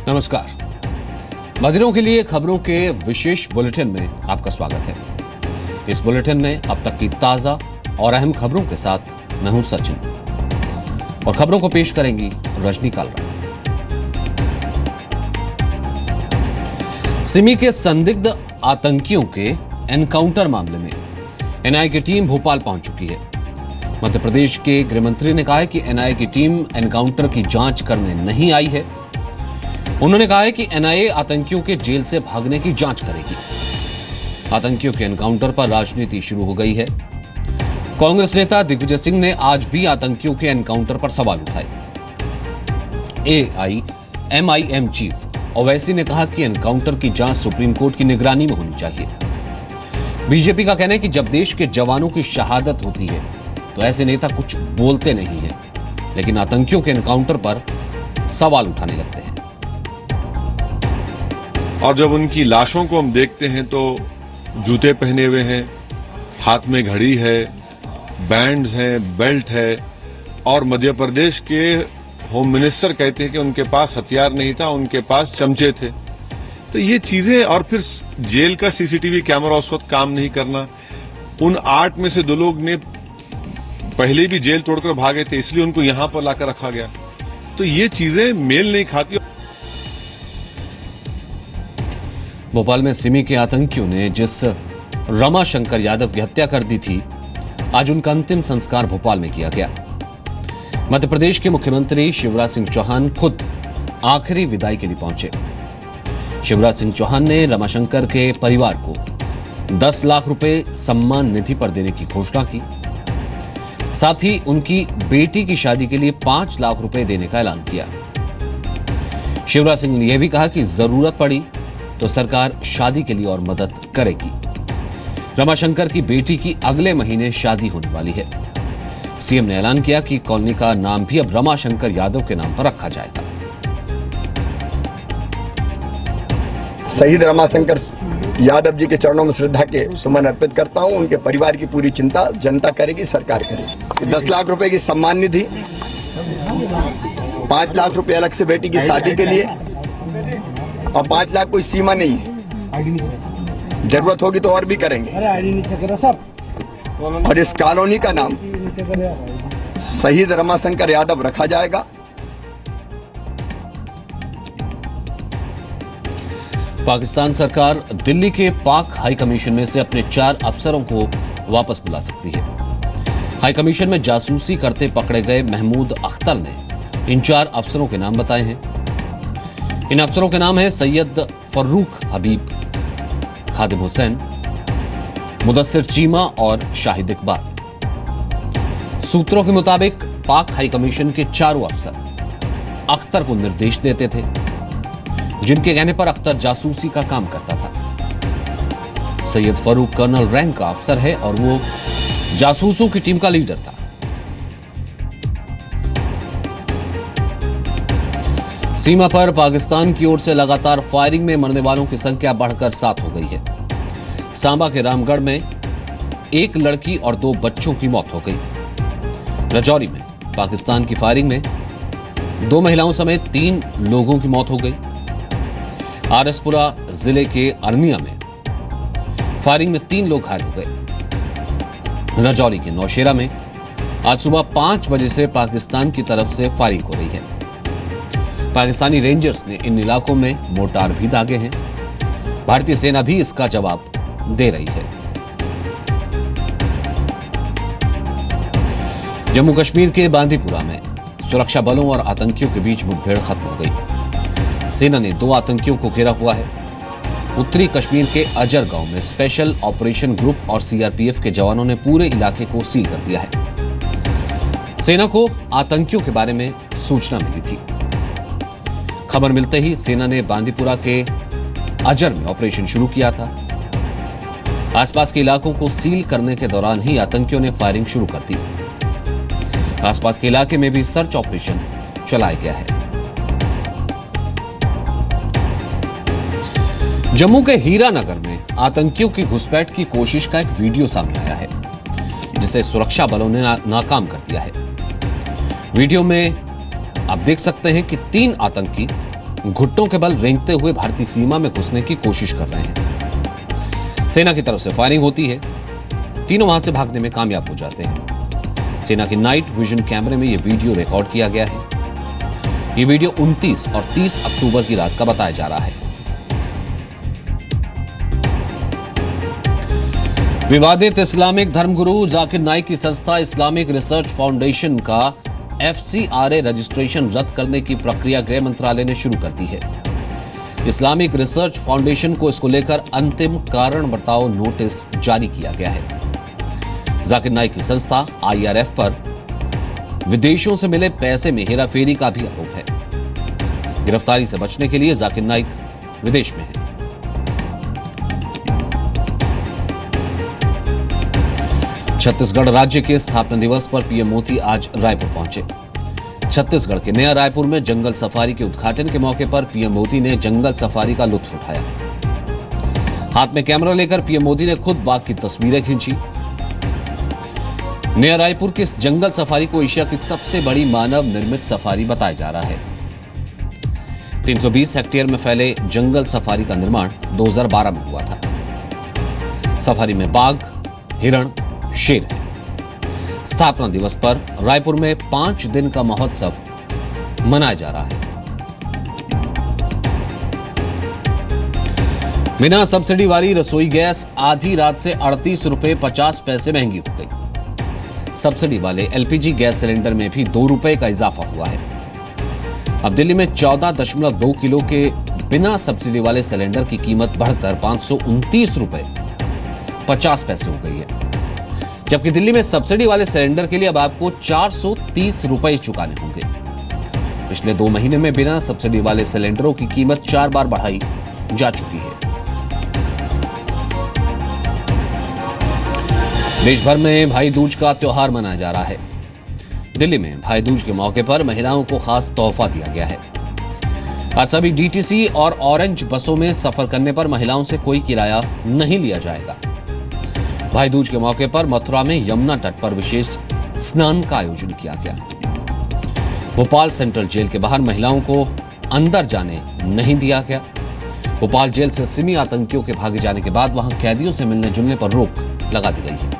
नमस्कार। मदिरों के लिए खबरों के विशेष बुलेटिन में आपका स्वागत है। इस बुलेटिन में अब तक की ताजा और अहम खबरों के साथ मैं हूं सचिन और खबरों को पेश करेंगी रजनी कालरा। सिमी के संदिग्ध आतंकियों के एनकाउंटर मामले में एनआईए की टीम भोपाल पहुंच चुकी है। मध्य प्रदेश के गृह मंत्री ने कहा है कि एनआईए की टीम एनकाउंटर की जांच करने नहीं आई है। उन्होंने कहा है कि एनआईए आतंकियों के जेल से भागने की जांच करेगी। आतंकियों के एनकाउंटर पर राजनीति शुरू हो गई है। कांग्रेस नेता दिग्विजय सिंह ने आज भी आतंकियों के एनकाउंटर पर सवाल उठाए। एआईएमआईएम चीफ ओवैसी ने कहा कि एनकाउंटर की जांच सुप्रीम कोर्ट की निगरानी में होनी चाहिए। बीजेपी का कहना है कि जब देश के जवानों की शहादत होती है तो ऐसे नेता कुछ बोलते नहीं हैं, लेकिन आतंकियों के एनकाउंटर पर सवाल उठाने लगते हैं। और जब उनकी लाशों को हम देखते हैं तो जूते पहने हुए हैं, हाथ में घड़ी है, बैंड्स हैं, बेल्ट है, और मध्य प्रदेश के होम मिनिस्टर कहते हैं कि उनके पास हथियार नहीं था, उनके पास चमचे थे। तो ये चीजें, और फिर जेल का सीसीटीवी कैमरा उस वक्त काम नहीं करना। उन 8 में से 2 लोग ने पहले भी जेल तोड़कर भागे थे, इसलिए उनको यहां पर लाकर रखा गया। तो ये चीजें मेल नहीं खाती। भोपाल में सिमी के आतंकियों ने जिस रमाशंकर यादव की हत्या कर दी थी, आज उनका अंतिम संस्कार भोपाल में किया गया। मध्य प्रदेश के मुख्यमंत्री शिवराज सिंह चौहान खुद आखिरी विदाई के लिए पहुंचे। शिवराज सिंह चौहान ने रमाशंकर के परिवार को 10 लाख रुपए सम्मान निधि पर देने की घोषणा की। साथ ही उनकी बेटी की शादी के लिए 5 लाख रुपए देने का ऐलान किया। शिवराज सिंह ने यह भी कहा कि जरूरत पड़ी तो सरकार शादी के लिए और मदद करेगी। रमाशंकर की बेटी की अगले महीने शादी होने वाली है। सीएम ने ऐलान किया कि कॉलोनी का नाम भी अब रमाशंकर यादव के नाम पर रखा जाएगा। शहीद रमाशंकर यादव जी के चरणों में श्रद्धा के सुमन अर्पित करता हूं। उनके परिवार की पूरी चिंता जनता करेगी, सरकार करेगी। 10 लाख रुपए की सम्मान निधि, 5 लाख रुपए अलग से बेटी की शादी के लिए, और 5 लाख कोई सीमा नहीं है, जरूरत होगी तो और भी करेंगे। और इस कॉलोनी का नाम शहीद रमाशंकर यादव रखा जाएगा। पाकिस्तान सरकार दिल्ली के पाक हाई कमीशन में से अपने 4 अफसरों को वापस बुला सकती है। हाई कमीशन में जासूसी करते पकड़े गए महमूद अख्तर ने इन 4 अफसरों के नाम बताए हैं। इन अफसरों के नाम हैं सैयद फर्रुख हबीब, खादिम हुसैन, मुदस्सिर चीमा और शाहिद इकबाल। सूत्रों के मुताबिक पाक हाई कमीशन के 4 अफसर अख्तर को निर्देश देते थे, जिनके कहने पर अख्तर जासूसी का काम करता था। सैयद फर्रुख कर्नल रैंक का अफसर है और वो जासूसों की टीम का लीडर था। सीमा पर पाकिस्तान की ओर से लगातार फायरिंग में मरने वालों की संख्या बढ़कर 7 हो गई है। सांबा के रामगढ़ में 1 लड़की और 2 बच्चों की मौत हो गई। राजौरी में पाकिस्तान की फायरिंग में 2 महिलाओं समेत 3 लोगों की मौत हो गई। आरसपुरा जिले के अरनिया में फायरिंग में 3 लोग घायल हो गए। राजौरी के नौशेरा में आज सुबह 5 बजे से पाकिस्तान की तरफ से फायरिंग हो रही है। पाकिस्तानी रेंजर्स ने इन इलाकों में मोर्टार भी दागे हैं। भारतीय सेना भी इसका जवाब दे रही है। जम्मू कश्मीर के बांदीपुरा में सुरक्षा बलों और आतंकियों के बीच मुठभेड़ खत्म हो गई। सेना ने 2 आतंकियों को घेरा हुआ है। उत्तरी कश्मीर के अजर गांव में स्पेशल ऑपरेशन ग्रुप और सीआरपीएफ के जवानों ने पूरे इलाके को सील कर दिया है। सेना को आतंकियों के बारे में सूचना मिली थी। खबर मिलते ही सेना ने बांदीपुरा के अजर में ऑपरेशन शुरू किया था। आसपास के इलाकों को सील करने के दौरान ही आतंकियों ने फायरिंग शुरू कर दी। आसपास के इलाके में भी सर्च ऑपरेशन चलाया गया है। जम्मू के हीरानगर में आतंकियों की घुसपैठ की कोशिश का एक वीडियो सामने आया है, जिसे सुरक्षा बलों ने नाकाम कर दिया है। वीडियो में आप देख सकते हैं कि 3 आतंकी घुटनों के बल रेंगते हुए भारतीय सीमा में घुसने की कोशिश कर रहे हैं। सेना की तरफ से फायरिंग होती है। तीनों वहां से भागने में कामयाब हो जाते हैं। सेना के नाइट विजन कैमरे में यह वीडियो रिकॉर्ड किया गया है। यह वीडियो 29 और 30 अक्टूबर की रात का बताया जा रहा है। विवादित इस्लामिक धर्मगुरु जाकिर नाइक की संस्था इस्लामिक रिसर्च फाउंडेशन का FCRA रजिस्ट्रेशन रद्द करने की प्रक्रिया गृह मंत्रालय ने शुरू कर दी है। इस्लामिक रिसर्च फाउंडेशन को इसको लेकर अंतिम कारण बताओ नोटिस जारी किया गया है। जाकिर नाइक की संस्था IRF पर विदेशों से मिले पैसे में हेराफेरी का भी आरोप है। गिरफ्तारी से बचने के लिए जाकिर नाइक विदेश में है। छत्तीसगढ़ राज्य के स्थापना दिवस पर पीएम मोदी आज रायपुर पहुंचे। छत्तीसगढ़ के नया रायपुर में जंगल सफारी के उद्घाटन के मौके पर पीएम मोदी ने जंगल सफारी का लुत्फ उठाया। हाथ में कैमरा लेकर पीएम मोदी ने खुद बाघ की तस्वीरें खींची। नया रायपुर की इस जंगल सफारी को एशिया की सबसे बड़ी मानव निर्मित सफारी बताया जा रहा है। 320 हेक्टेयर में फैले जंगल सफारी का निर्माण 2012 में हुआ था। सफारी में बाघ, हिरण, शेर है। स्थापना दिवस पर रायपुर में 5 दिन का महोत्सव मनाया जा रहा है। बिना सब्सिडी वाली रसोई गैस आधी रात से 38 रुपए 50 पैसे महंगी हो गई। सब्सिडी वाले LPG गैस सिलेंडर में भी 2 रुपए का इजाफा हुआ है। अब दिल्ली में 14.2 किलो के बिना सब्सिडी वाले सिलेंडर की कीमत बढ़कर 529 रुपए 50 पैसे हो गई है, जबकि दिल्ली में सब्सिडी वाले सिलेंडर के लिए अब आपको 430 रुपए चुकाने होंगे। पिछले 2 महीने में बिना सब्सिडी वाले सिलेंडरों की कीमत 4 बार बढ़ाई जा चुकी है। देश भर में भाई दूज का त्योहार मनाया जा रहा है। दिल्ली में भाई दूज के मौके पर महिलाओं को खास तोहफा दिया गया है। आज सभी DTC और ऑरेंज बसों में सफर करने पर महिलाओं से कोई किराया नहीं लिया जाएगा। भाई दूज के मौके पर मथुरा में यमुना तट पर विशेष स्नान का आयोजन किया गया। भोपाल सेंट्रल जेल के बाहर महिलाओं को अंदर जाने नहीं दिया गया। भोपाल जेल से सिमी आतंकियों के भागे जाने के बाद वहां कैदियों से मिलने जुलने पर रोक लगा दी गई है।